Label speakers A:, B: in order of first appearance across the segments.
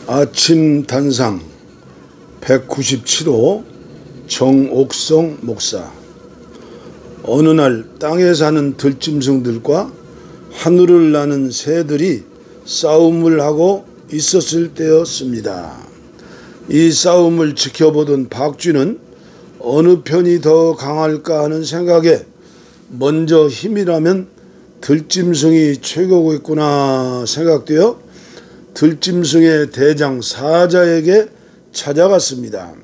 A: 아침 단상 197호 정옥성 목사. 어느 날 땅에 사는 들짐승들과 하늘을 나는 새들이 싸움을 하고 있었을 때였습니다. 이 싸움을 지켜보던 박쥐는 어느 편이 더 강할까 하는 생각에 먼저 힘이라면 들짐승이 최고겠구나 생각되어 들짐승의 대장 사자에게 찾아갔습니다.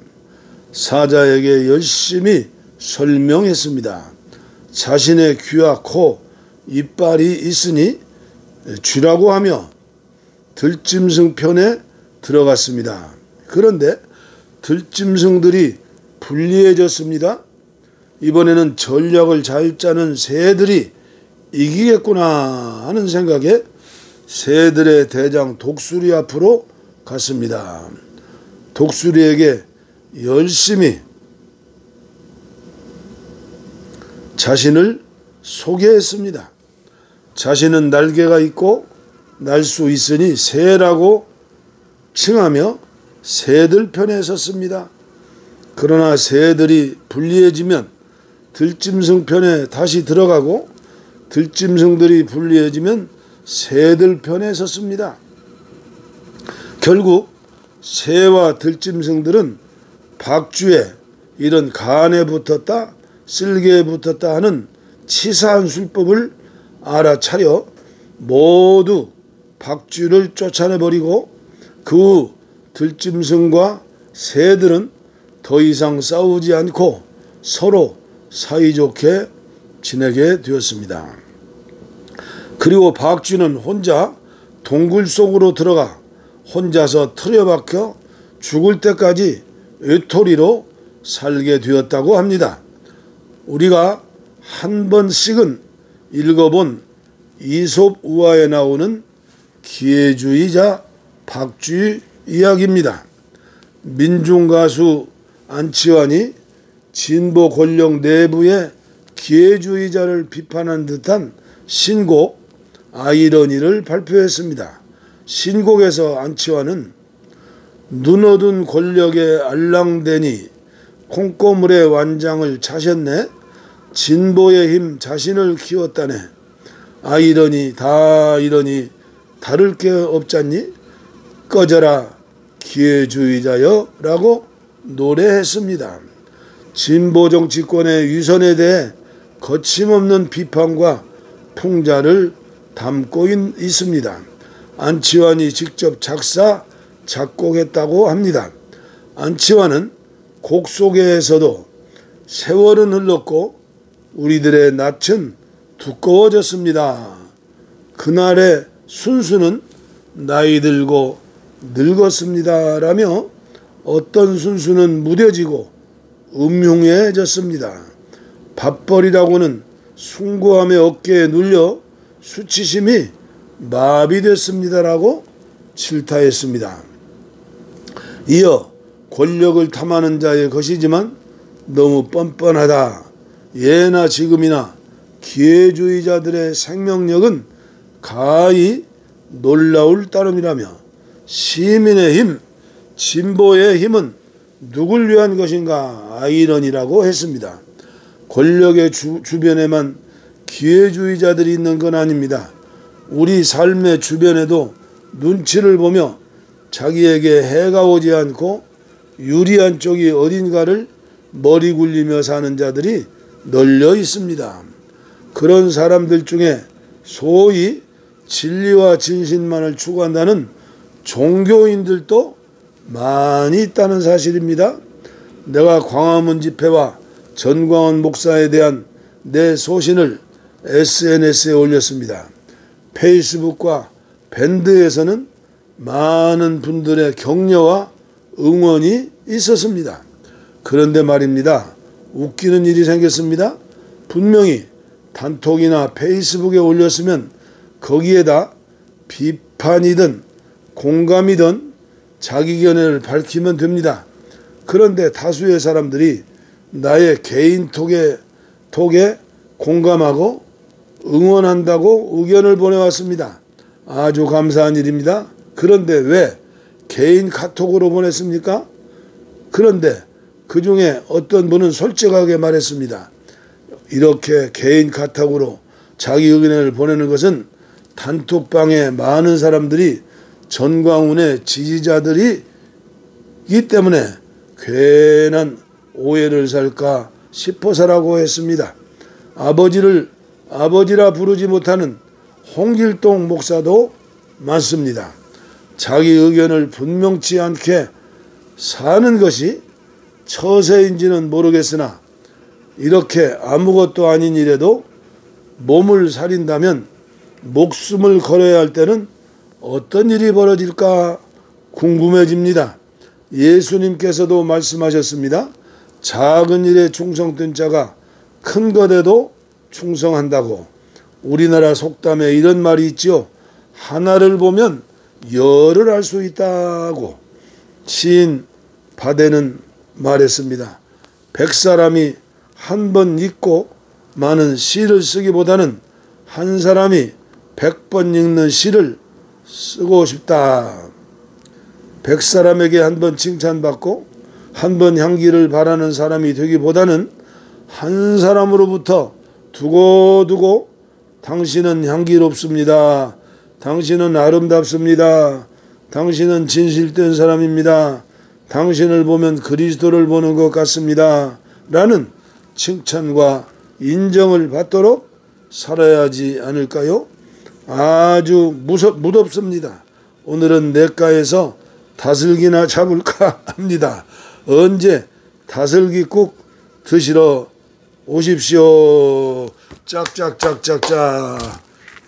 A: 사자에게 열심히 설명했습니다. 자신의 귀와 코, 이빨이 있으니 쥐라고 하며 들짐승 편에 들어갔습니다. 그런데 들짐승들이 불리해졌습니다. 이번에는 전략을 잘 짜는 새들이 이기겠구나 하는 생각에 새들의 대장 독수리 앞으로 갔습니다. 독수리에게 열심히 자신을 소개했습니다. 자신은 날개가 있고 날 수 있으니 새라고 칭하며 새들 편에 섰습니다. 그러나 새들이 불리해지면 들짐승 편에 다시 들어가고 들짐승들이 불리해지면 새들 편에 섰습니다. 결국 새와 들짐승들은 박쥐에 이런 간에 붙었다 쓸개에 붙었다 하는 치사한 술법을 알아차려 모두 박쥐를 쫓아내버리고 그 후 들짐승과 새들은 더 이상 싸우지 않고 서로 사이좋게 지내게 되었습니다. 그리고 박쥐는 혼자 동굴 속으로 들어가 혼자서 틀어박혀 죽을 때까지 외톨이로 살게 되었다고 합니다. 우리가 한 번씩은 읽어본 이솝 우화에 나오는 기회주의자 박쥐 이야기입니다. 민중가수 안치환이 진보 권력 내부의 기회주의자를 비판한 듯한 신곡 아이러니를 발표했습니다. 신곡에서 안치환은 눈 얻은 권력에 알랑대니 콩고물의 완장을 차셨네. 진보의 힘 자신을 키웠다네. 아이러니 다 이러니 다를 게 없잖니. 꺼져라 기회주의자여 라고 노래했습니다. 진보 정치권의 위선에 대해 거침없는 비판과 풍자를 담고 있습니다. 안치환이 직접 작사, 작곡했다고 합니다. 안치환은 곡 속에서도 세월은 흘렀고 우리들의 낯은 두꺼워졌습니다. 그날의 순수는 나이 들고 늙었습니다 라며 어떤 순수는 무뎌지고 음흉해졌습니다. 밥벌이라고는 숭고함의 어깨에 눌려 수치심이 마비됐습니다라고 질타했습니다. 이어 권력을 탐하는 자의 것이지만 너무 뻔뻔하다. 예나 지금이나 기회주의자들의 생명력은 가히 놀라울 따름이라며 시민의 힘, 진보의 힘은 누굴 위한 것인가 아이러니라고 했습니다. 권력의 주변에만 기회주의자들이 있는 건 아닙니다. 우리 삶의 주변에도 눈치를 보며 자기에게 해가 오지 않고 유리한 쪽이 어딘가를 머리 굴리며 사는 자들이 널려 있습니다. 그런 사람들 중에 소위 진리와 진실만을 추구한다는 종교인들도 많이 있다는 사실입니다. 내가 광화문 집회와 전광훈 목사에 대한 내 소신을 SNS에 올렸습니다. 페이스북과 밴드에서는 많은 분들의 격려와 응원이 있었습니다. 그런데 말입니다. 웃기는 일이 생겼습니다. 분명히 단톡이나 페이스북에 올렸으면 거기에다 비판이든 공감이든 자기 견해를 밝히면 됩니다. 그런데 다수의 사람들이 나의 개인 톡에 공감하고 응원한다고 의견을 보내왔습니다. 아주 감사한 일입니다. 그런데 왜 개인 카톡으로 보냈습니까? 그런데 그 중에 어떤 분은 솔직하게 말했습니다. 이렇게 개인 카톡으로 자기 의견을 보내는 것은 단톡방에 많은 사람들이 전광훈의 지지자들이기 때문에 괜한 오해를 살까 싶어서라고 했습니다. 아버지라 부르지 못하는 홍길동 목사도 많습니다. 자기 의견을 분명치 않게 사는 것이 처세인지는 모르겠으나 이렇게 아무것도 아닌 일에도 몸을 사린다면 목숨을 걸어야 할 때는 어떤 일이 벌어질까 궁금해집니다. 예수님께서도 말씀하셨습니다. 작은 일에 충성된 자가 큰 것에도 충성한다고. 우리나라 속담에 이런 말이 있지요. 하나를 보면 열을 알 수 있다고 시인 바대는 말했습니다. 100사람이 한 번 읽고 많은 시를 쓰기보다는 한 사람이 100번 읽는 시를 쓰고 싶다. 100사람에게 한 번 칭찬받고 한 번 향기를 바라는 사람이 되기보다는 한 사람으로부터 두고두고 당신은 향기롭습니다. 당신은 아름답습니다. 당신은 진실된 사람입니다. 당신을 보면 그리스도를 보는 것 같습니다. 라는 칭찬과 인정을 받도록 살아야지 않을까요? 아주 무덥습니다. 오늘은 냇가에서 다슬기나 잡을까 합니다. 언제 다슬기국 드시러 오십시오. 짝짝짝짝짝.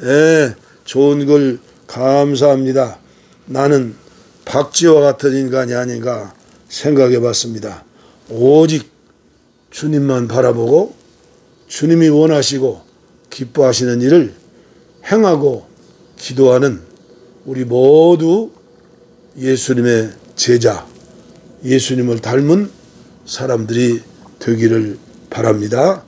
A: 예, 좋은 글 감사합니다. 나는 박쥐와 같은 인간이 아닌가 생각해 봤습니다. 오직 주님만 바라보고 주님이 원하시고 기뻐하시는 일을 행하고 기도하는 우리 모두 예수님의 제자, 예수님을 닮은 사람들이 되기를 바랍니다.